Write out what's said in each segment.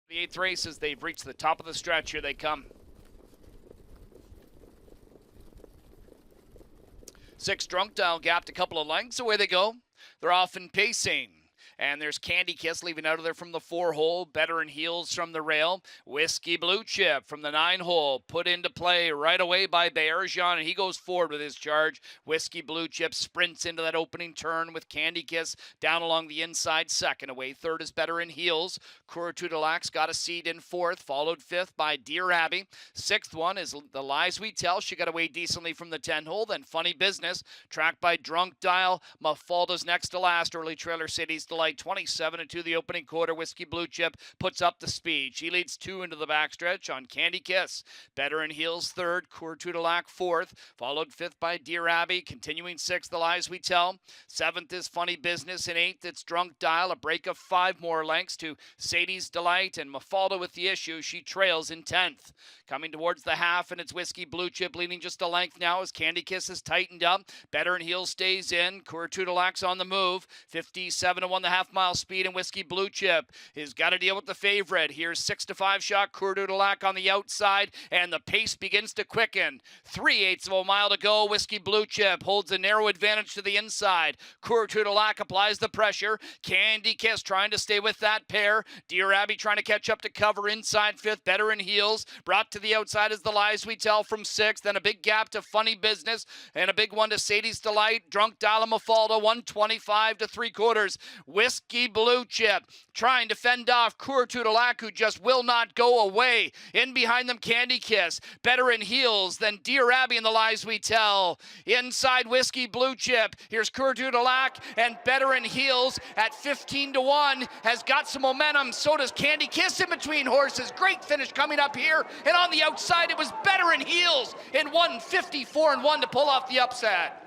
The 8th race as they've reached the top of the stretch. Here they come. 6 Drunk Dial gapped a couple of lengths. Away they go. They're off and pacing. And there's Candy Kiss leaving out of there from the 4-hole. Better in Heels from the rail. Whiskey Blue Chip from the 9-hole. Put into play right away by Bergeron, and he goes forward with his charge. Whiskey Blue Chip sprints into that opening turn with Candy Kiss down along the inside. Second away. Third is Better in Heels. Courtois de Lac's got a seat in fourth. Followed fifth by Dear Abby. Sixth one is The Lies We Tell. She got away decently from the 10-hole. Then Funny Business, tracked by Drunk Dial. Mafalda's next to last. Early Trailer City's Delight. 27-2 the opening quarter. Whiskey Blue Chip puts up the speed. She leads 2 into the backstretch on Candy Kiss. Better in Heels third. Courtois de Lac fourth. Followed fifth by Dear Abby. Continuing sixth, The Lies We Tell. Seventh is Funny Business. And eighth, it's Drunk Dial. A break of 5 more lengths to Sadie's Delight. And Mafalda with the issue. She trails in 10th. Coming towards the half, and it's Whiskey Blue Chip leading just a length now as Candy Kiss is tightened up. Better in Heels stays in. Courtois de Lac's on the move. 57-1 the half-mile speed, and Whiskey Blue Chip has got to deal with the favorite. Here's 6-5 shot. Courtois de Lac on the outside, and the pace begins to quicken. 3/8 of a mile to go. Whiskey Blue Chip holds a narrow advantage to the inside. Courtois de Lac applies the pressure. Candy Kiss trying to stay with that pair. Dear Abby trying to catch up to cover inside fifth. Better in Heels. Brought to the outside is The Lies We Tell from sixth. Then a big gap to Funny Business, and a big one to Sadie's Delight. Drunk Dial and Mafalda, 125 3/4. Whiskey Blue Chip trying to fend off Courtois de Lac, who just will not go away. In behind them, Candy Kiss. Better in Heels than Dear Abby and The Lies We Tell. Inside Whiskey Blue Chip. Here's Courtois de Lac, and Better in Heels at 15-1 has got some momentum. So does Candy Kiss in between horses. Great finish coming up here. And on the outside, it was Better in Heels in 154-1 to pull off the upset.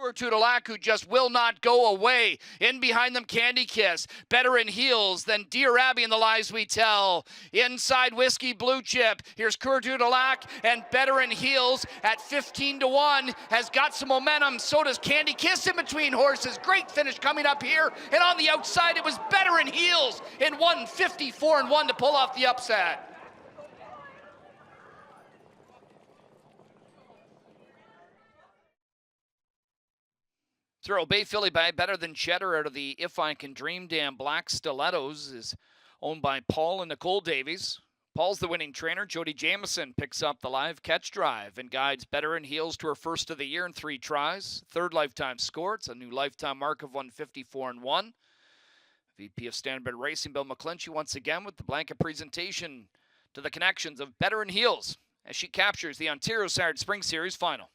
Courtois de Lac, who just will not go away. In behind them, Candy Kiss. Better in Heels than Dear Abby and The Lies We Tell. Inside Whiskey Blue Chip. Here's Courtois de Lac, and Better in Heels at 15-1 has got some momentum. So does Candy Kiss in between horses. Great finish coming up here. And on the outside, it was Better in Heels in 154-1 to pull off the upset. Throw Bay Philly by Better Than Cheddar out of the If I Can Dream Damn Black Stilettos is owned by Paul and Nicole Davies. Paul's the winning trainer. Jody Jamieson picks up the live catch drive and guides Better in Heels to her first of the year in 3 tries. Third lifetime score. It's a new lifetime mark of 154-1. VP of Standard Racing, Bill McClinchy, once again with the blanket presentation to the connections of Better in Heels as she captures the Ontario Saturday Spring Series final.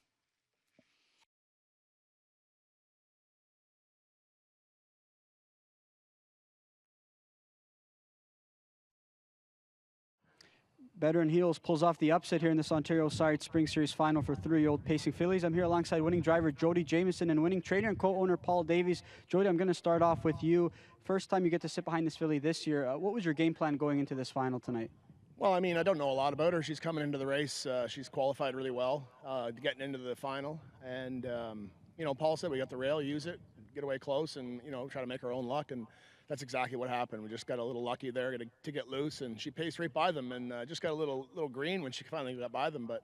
Better in Heels pulls off the upset here in this Ontario Side Spring Series final for 3-year-old pacing fillies. I'm here alongside winning driver Jody Jamieson and winning trainer and co-owner Paul Davies. Jody, I'm going to start off with you. First time you get to sit behind this filly this year. What was your game plan going into this final tonight? Well, I mean, I don't know a lot about her. She's coming into the race. She's qualified really well, getting into the final. And, you know, Paul said we got the rail, use it, get away close, and, you know, try to make our own luck. And that's exactly what happened. We just got a little lucky there to get loose, and she paced right by them, and just got a little green when she finally got by them. But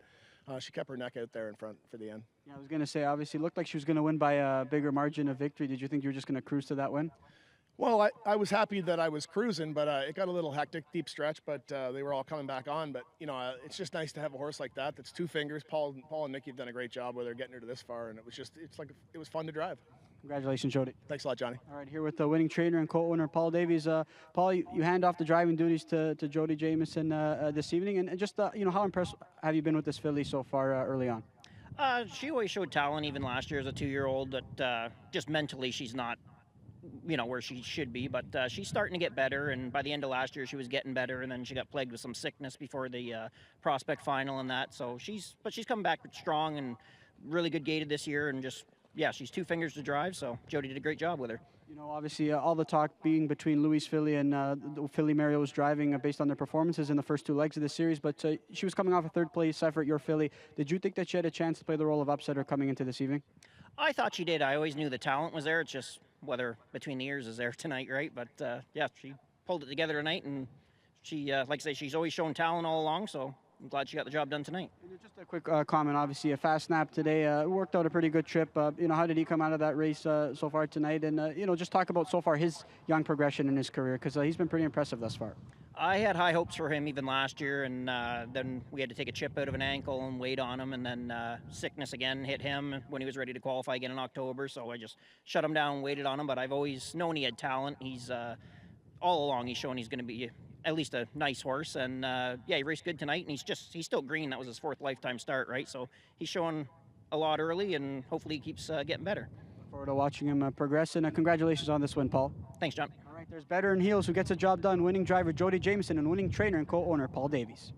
she kept her neck out there in front for the end. Yeah, I was going to say, obviously, it looked like she was going to win by a bigger margin of victory. Did you think you were just going to cruise to that win? Well, I was happy that I was cruising, but it got a little hectic, deep stretch, but they were all coming back on. But, you know, it's just nice to have a horse like that that's 2 fingers. Paul and Nikki have done a great job with her getting her to this far, and it was fun to drive. Congratulations, Jody. Thanks a lot, Johnny. All right, here with the winning trainer and co-owner Paul Davies. Paul, you hand off the driving duties to Jody Jamieson this evening, and just you know, how impressed have you been with this filly so far early on? She always showed talent, even last year as a 2-year-old. That just mentally she's not, you know, where she should be, but she's starting to get better. And by the end of last year, she was getting better, and then she got plagued with some sickness before the prospect final and that. So she's coming back strong and really good gated this year, and just. Yeah, she's 2 fingers to drive, so Jody did a great job with her. You know, obviously, all the talk being between Louise Philly and the Philly Mario was driving based on their performances in the first two legs of the series, but she was coming off a third place effort, your Philly. Did you think that she had a chance to play the role of upsetter coming into this evening? I thought she did. I always knew the talent was there. It's just whether between the ears is there tonight, right? But yeah, she pulled it together tonight, and she, like I say, she's always shown talent all along. So I'm glad she got the job done tonight. Just a quick comment. Obviously, a fast snap today. Worked out a pretty good trip. You know, how did he come out of that race so far tonight? And you know, just talk about so far his young progression in his career, because he's been pretty impressive thus far. I had high hopes for him even last year, and then we had to take a chip out of an ankle and wait on him, and then sickness again hit him when he was ready to qualify again in October. So I just shut him down and waited on him. But I've always known he had talent. He's all along he's shown he's going to be at least a nice horse, and yeah, he raced good tonight, and he's still green. That was his 4th lifetime start, right? So he's showing a lot early, and hopefully he keeps getting better. Look forward to watching him progress, and congratulations on this win, Paul. Thanks, John. All right, there's Better in Heels who gets the job done, winning driver Jody Jamieson and winning trainer and co-owner Paul Davies.